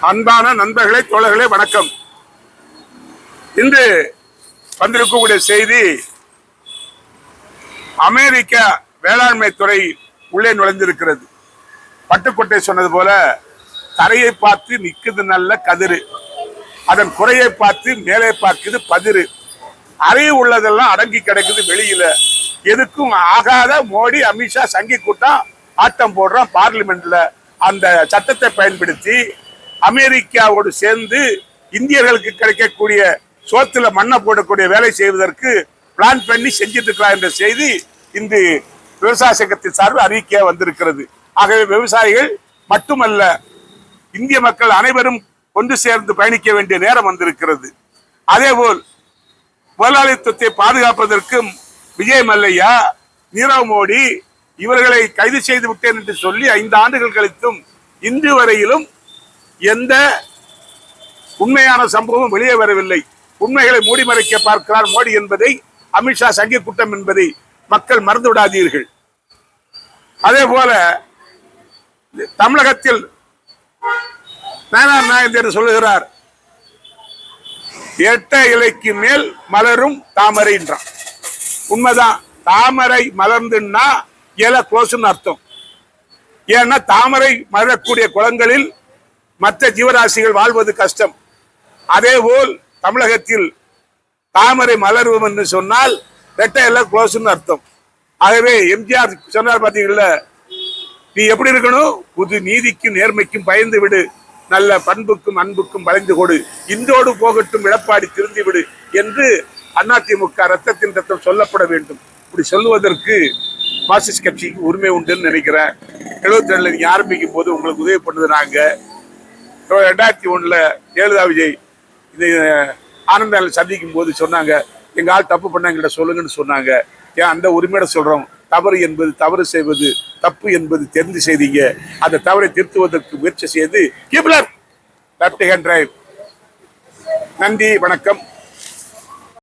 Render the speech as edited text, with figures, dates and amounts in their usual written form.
அன்பான நண்பர்களே, தோழர்களே, வணக்கம். இன்று வந்திருக்கக்கூடிய செய்தி, அமெரிக்க வேளாண்மை துறை உள்ளே நுழைந்திருக்கிறது. பட்டுக்கோட்டை சொன்னது போல தரையை பார்த்து நிற்குது நல்ல கதிரு, அதன் குறையை பார்த்து மேலே பார்க்குது பதிரு. அறை உள்ளதெல்லாம் அடங்கி கிடக்குது வெளியில. எதுக்கும் ஆகாத மோடி, அமித்ஷா சங்கி கூட்டம் ஆட்டம் போடுறான் பார்லிமெண்ட்ல. அந்த சட்டத்தை பயன்படுத்தி அமெரிக்காவோடு சேர்ந்து இந்தியர்களுக்கு கிடைக்கக்கூடிய சோத்துல மண்ணை போடக்கூடிய வேலை செய்வதற்கு பிளான் பண்ணி செஞ்சிட்டு இருக்கிறார் என்ற செய்தி இன்று விவசாய சங்கத்தின் சார்பில் அறிக்கையாக வந்திருக்கிறது. ஆகவே விவசாயிகள் மட்டுமல்ல, இந்திய மக்கள் அனைவரும் ஒன்று சேர்ந்து பயணிக்க வேண்டிய நேரம் வந்திருக்கிறது. அதேபோல் முதலாளித்துவத்தை பாதுகாப்பதற்கும் விஜய் மல்லையா, நீரவ் மோடி இவர்களை கைது செய்து விட்டேன் என்று சொல்லி 5 ஆண்டுகள் கழித்தும் இன்று வரையிலும் எந்த உண்மையான சம்பவம் வெளியே வரவில்லை. உண்மைகளை மூடி மறைக்க பார்க்கிறார் மோடி என்பதை, அமித்ஷா சங்கி கூட்டம் என்பதை மக்கள் மறந்து விடாதீர்கள். அதே போல தமிழகத்தில் நாயந்தர் சொல்லுகிறார், 8 இலைக்கு மேல் மலரும் தாமரை என்றான். உண்மைதான், தாமரை மலர்ந்துன்னா இலை க்ளோஸ்னு அர்த்தம். ஏன்னா தாமரை மலரக்கூடிய குளங்களில் மற்ற ஜீவராசிகள் வாழ்வது கஷ்டம். அதேபோல் தமிழகத்தில் தாமரை மலர்வும் என்று சொன்னால் ரெட்டை எல்லாம் க்ளோஸ்னு அர்த்தம். ஆகவே எம்ஜிஆர் சொன்னார் பார்த்தீங்களா, நீ எப்படி இருக்கணும், புது நீதிக்கும் நேர்மைக்கும் பயந்து விடு, நல்ல பண்புக்கும் அன்புக்கும் வளைந்து கொடு, இன்றோடு போகட்டும் எடப்பாடி திருந்தி விடு என்று அதிமுக ரத்தத்தின் ரத்தம் சொல்லப்பட வேண்டும். இப்படி சொல்லுவதற்கு மார்க்சிஸ்ட் கட்சிக்கு உரிமை உண்டுன்னு நினைக்கிறேன். 72 நீங்க ஆரம்பிக்கும் போது உங்களுக்கு உதவி பண்ணது நாங்க. 2001 ஜெயலலிதா விஜய் இது ஆனந்தால சந்திக்கும் போது சொன்னாங்க, எங்க ஆள் தப்பு பண்ண எங்கிட்ட சொல்லுங்கன்னு சொன்னாங்க. ஏன் அந்த உரிமையோட சொல்றோம், தவறு என்பது தவறு செய்வது, தப்பு என்பது தெரிந்து செய்தீங்க. அந்த தவறை திருத்துவதற்கு முயற்சி செய்து கீப் லெஃப்ட் ஹேண்ட் டிரைவ். நன்றி, வணக்கம்.